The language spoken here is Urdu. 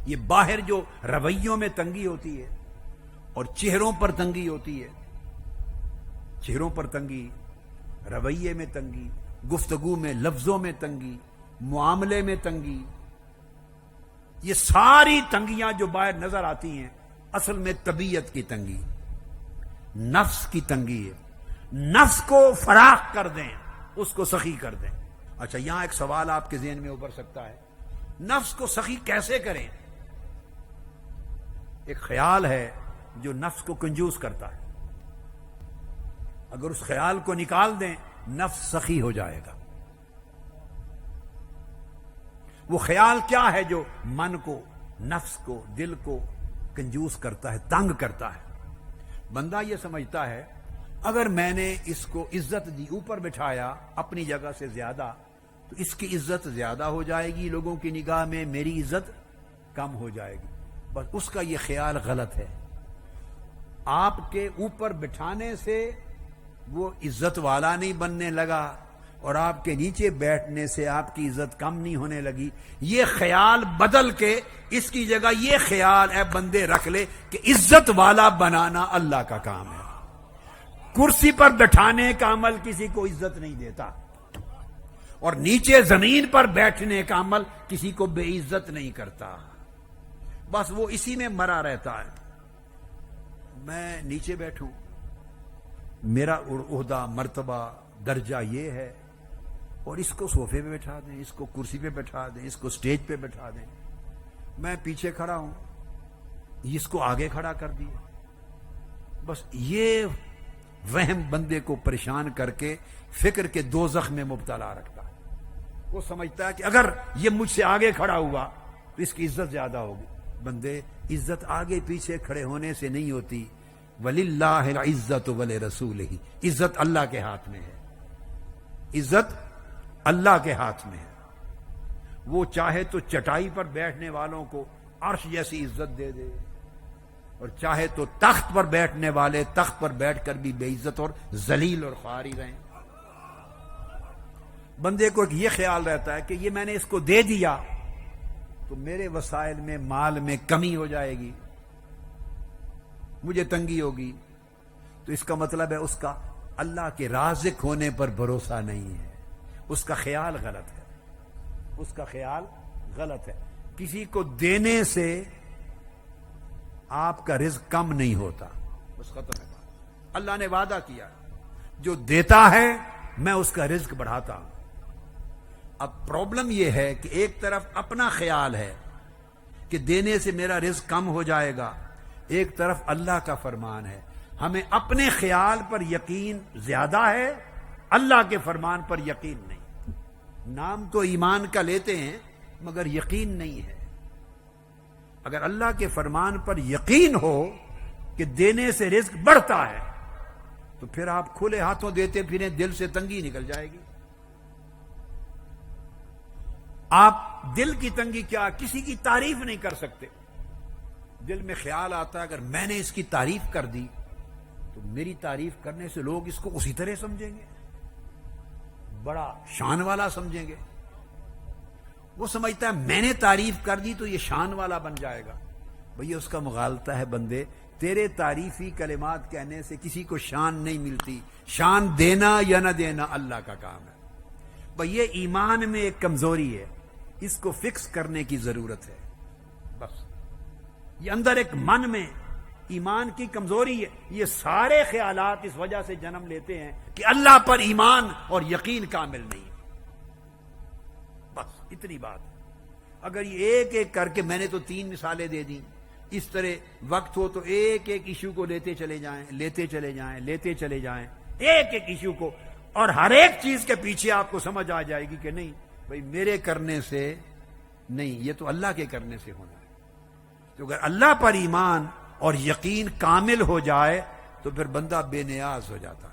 یہ باہر جو رویوں میں تنگی ہوتی ہے اور چہروں پر تنگی ہوتی ہے، چہروں پر تنگی، رویے میں تنگی، گفتگو میں، لفظوں میں تنگی، معاملے میں تنگی، یہ ساری تنگیاں جو باہر نظر آتی ہیں اصل میں طبیعت کی تنگی، نفس کی تنگی ہے۔ نفس کو فراخ کر دیں، اس کو سخی کر دیں۔ اچھا، یہاں ایک سوال آپ کے ذہن میں ابھر سکتا ہے، نفس کو سخی کیسے کریں؟ ایک خیال ہے جو نفس کو کنجوس کرتا ہے، اگر اس خیال کو نکال دیں نفس سخی ہو جائے گا۔ وہ خیال کیا ہے جو من کو، نفس کو، دل کو کنجوس کرتا ہے، تنگ کرتا ہے؟ بندہ یہ سمجھتا ہے اگر میں نے اس کو عزت دی، اوپر بٹھایا اپنی جگہ سے زیادہ، تو اس کی عزت زیادہ ہو جائے گی، لوگوں کی نگاہ میں میری عزت کم ہو جائے گی۔ بس اس کا یہ خیال غلط ہے۔ آپ کے اوپر بٹھانے سے وہ عزت والا نہیں بننے لگا اور آپ کے نیچے بیٹھنے سے آپ کی عزت کم نہیں ہونے لگی۔ یہ خیال بدل کے اس کی جگہ یہ خیال اے بندے رکھ لے کہ عزت والا بنانا اللہ کا کام ہے۔ کرسی پر بٹھانے کا عمل کسی کو عزت نہیں دیتا، اور نیچے زمین پر بیٹھنے کا عمل کسی کو بے عزت نہیں کرتا۔ بس وہ اسی میں مرا رہتا ہے، میں نیچے بیٹھوں، میرا عہدہ، مرتبہ، درجہ یہ ہے، اور اس کو صوفے پہ بٹھا دیں، اس کو کرسی پہ بٹھا دیں، اس کو سٹیج پہ بٹھا دیں، میں پیچھے کھڑا ہوں، اس کو آگے کھڑا کر دیا۔ بس یہ وہم بندے کو پریشان کر کے فکر کے دوزخ میں مبتلا رکھتا ہے۔ وہ سمجھتا ہے کہ اگر یہ مجھ سے آگے کھڑا ہوا تو اس کی عزت زیادہ ہوگی۔ بندے، عزت آگے پیچھے کھڑے ہونے سے نہیں ہوتی، وَلِلَّهِ الْعِزَّةُ وَلِرَسُولِهِ، عزت اللہ کے ہاتھ میں ہے، عزت اللہ کے ہاتھ میں ہے۔ وہ چاہے تو چٹائی پر بیٹھنے والوں کو عرش جیسی عزت دے دے، اور چاہے تو تخت پر بیٹھنے والے تخت پر بیٹھ کر بھی بے عزت اور ذلیل اور خوار ہی رہیں۔ بندے کو ایک یہ خیال رہتا ہے کہ یہ میں نے اس کو دے دیا تو میرے وسائل میں، مال میں کمی ہو جائے گی، مجھے تنگی ہوگی، تو اس کا مطلب ہے اس کا اللہ کے رازق ہونے پر بھروسہ نہیں ہے، اس کا خیال غلط ہے، اس کا خیال غلط ہے۔ کسی کو دینے سے آپ کا رزق کم نہیں ہوتا، بس ختم ہے بات۔ اللہ نے وعدہ کیا جو دیتا ہے میں اس کا رزق بڑھاتا ہوں۔ اب پرابلم یہ ہے کہ ایک طرف اپنا خیال ہے کہ دینے سے میرا رزق کم ہو جائے گا، ایک طرف اللہ کا فرمان ہے۔ ہمیں اپنے خیال پر یقین زیادہ ہے، اللہ کے فرمان پر یقین نہیں۔ نام تو ایمان کا لیتے ہیں مگر یقین نہیں ہے۔ اگر اللہ کے فرمان پر یقین ہو کہ دینے سے رزق بڑھتا ہے تو پھر آپ کھلے ہاتھوں دیتے پھریں، دل سے تنگی نکل جائے گی۔ آپ دل کی تنگی کیا، کسی کی تعریف نہیں کر سکتے۔ دل میں خیال آتا ہے اگر میں نے اس کی تعریف کر دی تو میری تعریف کرنے سے لوگ اس کو اسی طرح سمجھیں گے، بڑا شان والا سمجھیں گے۔ وہ سمجھتا ہے میں نے تعریف کر دی تو یہ شان والا بن جائے گا۔ بھئی اس کا مغالطہ ہے بندے، تیرے تعریفی کلمات کہنے سے کسی کو شان نہیں ملتی، شان دینا یا نہ دینا اللہ کا کام ہے۔ بھئی یہ ایمان میں ایک کمزوری ہے، اس کو فکس کرنے کی ضرورت ہے۔ بس یہ اندر ایک من میں ایمان کی کمزوری ہے۔ یہ سارے خیالات اس وجہ سے جنم لیتے ہیں کہ اللہ پر ایمان اور یقین کامل نہیں ہے۔ بس اتنی بات۔ اگر یہ ایک ایک کر کے، میں نے تو 3 مثالیں دے دیں، اس طرح وقت ہو تو ایک ایک ایشو کو لیتے چلے جائیں، لیتے چلے جائیں، لیتے چلے جائیں، ایک ایک ایشو کو، اور ہر ایک چیز کے پیچھے آپ کو سمجھ آ جائے گی کہ نہیں بھئی میرے کرنے سے نہیں، یہ تو اللہ کے کرنے سے ہونا ہے۔ تو اگر اللہ پر ایمان اور یقین کامل ہو جائے تو پھر بندہ بے نیاز ہو جاتا ہے۔